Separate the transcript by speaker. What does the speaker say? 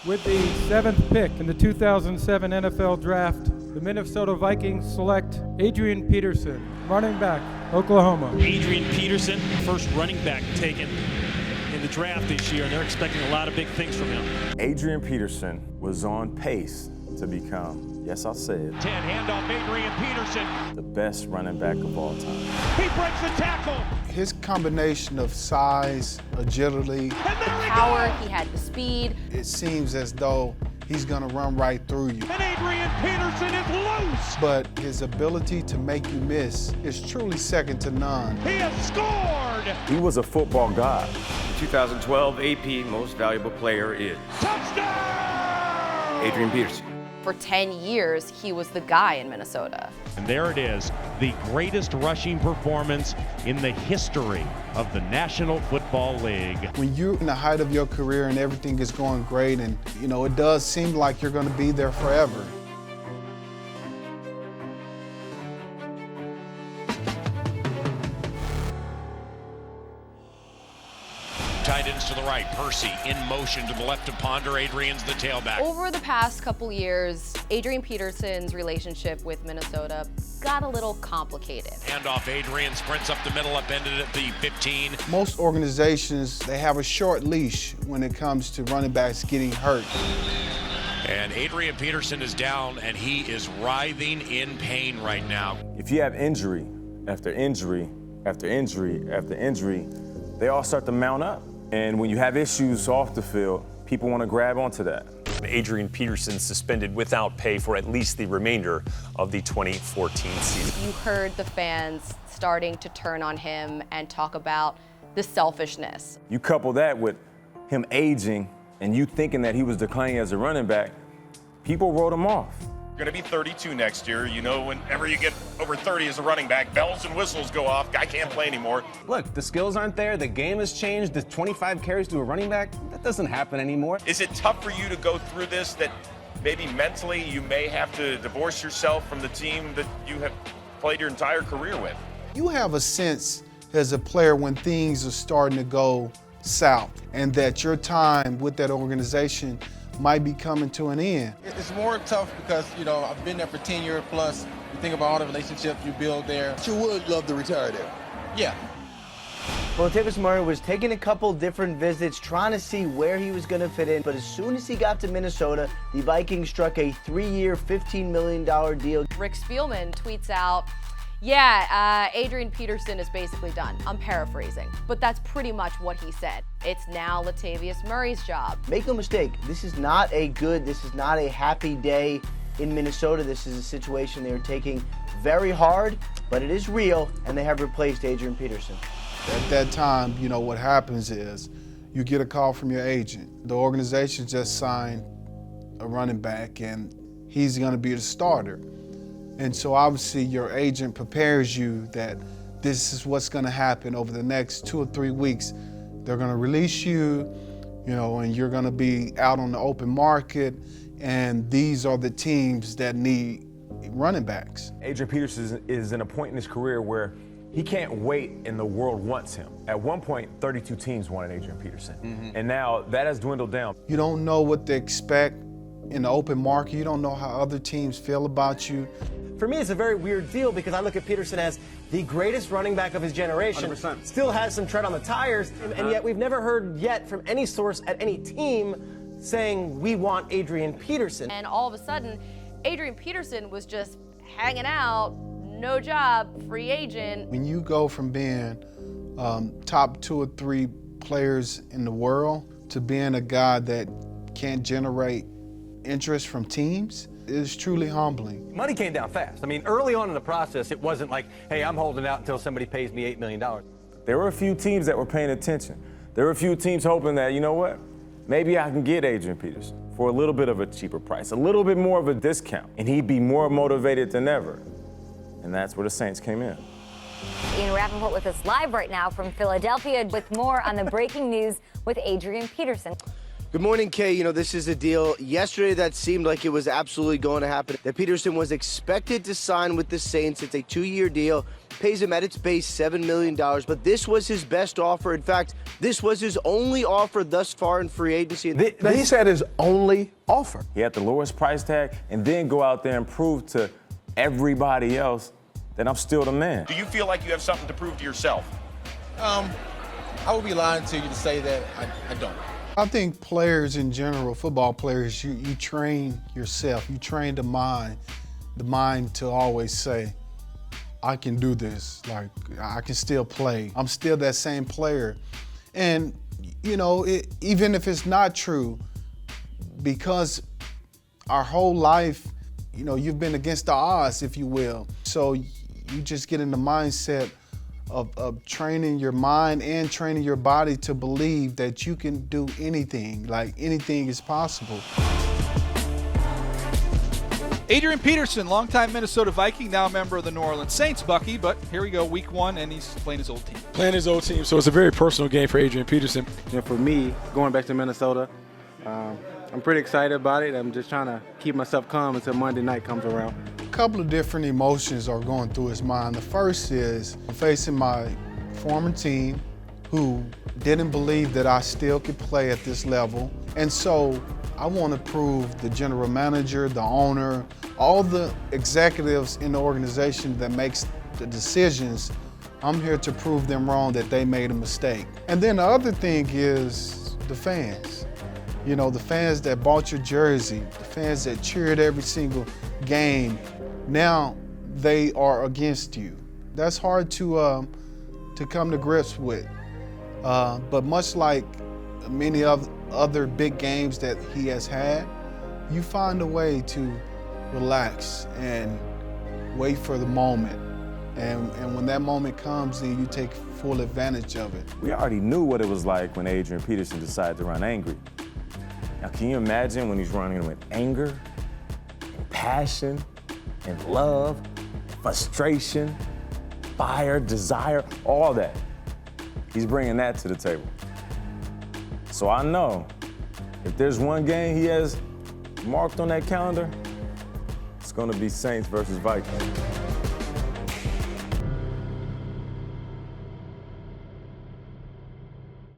Speaker 1: With the 7th pick in the 2007 NFL Draft, the Minnesota Vikings select Adrian Peterson, running back, Oklahoma.
Speaker 2: Adrian Peterson, first running back taken in the draft this year, and they're expecting a lot of big things from him.
Speaker 3: Adrian Peterson was on pace to become, yes, I said,
Speaker 2: 10, handoff Adrian Peterson.
Speaker 3: the best running back of all time.
Speaker 2: He breaks the tackle.
Speaker 4: His combination of size, agility,
Speaker 5: power, he had the speed.
Speaker 4: it seems as though he's gonna run right through you.
Speaker 2: And Adrian Peterson is loose.
Speaker 4: But his ability to make you miss is truly second to none.
Speaker 2: He has scored.
Speaker 3: He was a football god.
Speaker 6: 2012 AP Most Valuable Player is
Speaker 2: Touchdown!
Speaker 6: Adrian Peterson.
Speaker 5: For 10 years, he was the guy in Minnesota.
Speaker 2: And there it is, the greatest rushing performance in the history of the National Football League.
Speaker 4: When you're in the height of your career and everything is going great, and it does seem like you're gonna be there forever.
Speaker 7: Tight ends to the right, Percy in motion to the left of Ponder. Adrian's the tailback.
Speaker 5: Over the past couple years, Adrian Peterson's relationship with Minnesota got a little complicated.
Speaker 7: Handoff, Adrian sprints up the middle, upended at the 15.
Speaker 4: Most organizations, they have a short leash when it comes to running backs getting hurt.
Speaker 7: And Adrian Peterson is down, and he is writhing in pain right now.
Speaker 3: If you have injury after injury after injury after injury, they all start to mount up. And when you have issues off the field, people want to grab onto that.
Speaker 8: Adrian Peterson suspended without pay for at least the remainder of the 2014 season.
Speaker 5: You heard the fans starting to turn on him and talk about the selfishness.
Speaker 3: You couple that with him aging and you thinking that he was declining as a running back, people wrote him off.
Speaker 9: Going to be 32 next year. Whenever you get over 30 as a running back, bells and whistles go off. Guy can't play anymore.
Speaker 10: Look, the skills aren't there. The game has changed. The 25 carries to a running back, that doesn't happen anymore.
Speaker 9: Is it tough for you to go through this, that maybe mentally you may have to divorce yourself from the team that you have played your entire career with?
Speaker 4: You have a sense as a player when things are starting to go south and that your time with that organization might be coming to an end.
Speaker 11: It's more tough because, I've been there for 10 years plus. You think about all the relationships you build there.
Speaker 12: You would love to retire there.
Speaker 11: Yeah.
Speaker 13: Well, Latavius Murray was taking a couple different visits, trying to see where he was going to fit in. But as soon as he got to Minnesota, the Vikings struck a 3-year, $15 million deal.
Speaker 5: Rick Spielman tweets out, Adrian Peterson is basically done. I'm paraphrasing, but that's pretty much what he said. It's now Latavius Murray's job.
Speaker 13: Make no mistake, this is not a happy day in Minnesota. This is a situation they are taking very hard, but it is real, and they have replaced Adrian Peterson.
Speaker 4: At that time, what happens is you get a call from your agent. The organization just signed a running back, and he's going to be the starter. And so obviously your agent prepares you that this is what's going to happen over the next 2 or 3 weeks. They're going to release you, and you're going to be out on the open market, and these are the teams that need running backs.
Speaker 3: Adrian Peterson is in a point in his career where he can't wait and the world wants him. At one point, 32 teams wanted Adrian Peterson. And now that has dwindled down.
Speaker 4: You don't know what to expect in the open market. You don't know how other teams feel about you.
Speaker 10: For me, it's a very weird deal because I look at Peterson as the greatest running back of his generation.
Speaker 13: 100%.
Speaker 10: Still has some tread on the tires, and yet we've never heard yet from any source at any team saying we want Adrian Peterson.
Speaker 5: And all of a sudden, Adrian Peterson was just hanging out, no job, free agent.
Speaker 4: When you go from being top 2 or 3 players in the world to being a guy that can't generate interest from teams, is truly humbling.
Speaker 8: Money came down fast. I mean, early on in the process, it wasn't like, hey, I'm holding out until somebody pays me $8 million.
Speaker 3: There were a few teams that were paying attention. There were a few teams hoping that, maybe I can get Adrian Peterson for a little bit of a cheaper price, a little bit more of a discount, and he'd be more motivated than ever. And that's where the Saints came in.
Speaker 14: Ian Rappaport with us live right now from Philadelphia with more on the breaking news with Adrian Peterson.
Speaker 13: Good morning, Kay. You know, this is a deal yesterday that seemed like it was absolutely going to happen. That Peterson was expected to sign with the Saints. It's a 2-year deal, pays him at its base $7 million, but this was his best offer. In fact, this was his only offer thus far in free agency.
Speaker 3: He said his only offer. He had the lowest price tag and then go out there and prove to everybody else that I'm still the man.
Speaker 9: Do you feel like you have something to prove to yourself?
Speaker 11: I would be lying to you to say that I don't.
Speaker 4: I think players in general, football players, you train yourself. You train the mind to always say, I can do this. Like, I can still play. I'm still that same player. And, you know, even if it's not true, because our whole life, you know, you've been against the odds, if you will. So you just get in the mindset of training your mind and training your body to believe that you can do anything, like anything is possible.
Speaker 12: Adrian Peterson, longtime Minnesota Viking, now a member of the New Orleans Saints, Bucky, but here we go, week 1, and he's playing his old team.
Speaker 1: Playing his old team, so it's a very personal game for Adrian Peterson.
Speaker 15: And for me, going back to Minnesota, I'm pretty excited about it. I'm just trying to keep myself calm until Monday night comes around.
Speaker 4: A couple of different emotions are going through his mind. The first is I'm facing my former team who didn't believe that I still could play at this level. And so I want to prove the general manager, the owner, all the executives in the organization that makes the decisions, I'm here to prove them wrong that they made a mistake. And then the other thing is the fans. You know, the fans that bought your jersey, the fans that cheered every single game, now they are against you. That's hard to come to grips with. But much like many other big games that he has had, you find a way to relax and wait for the moment. And when that moment comes, then you take full advantage of it.
Speaker 3: We already knew what it was like when Adrian Peterson decided to run angry. Now, can you imagine when he's running with anger, and passion, and love, frustration, fire, desire, all that? He's bringing that to the table. So I know if there's one game he has marked on that calendar, it's going to be Saints versus Vikings.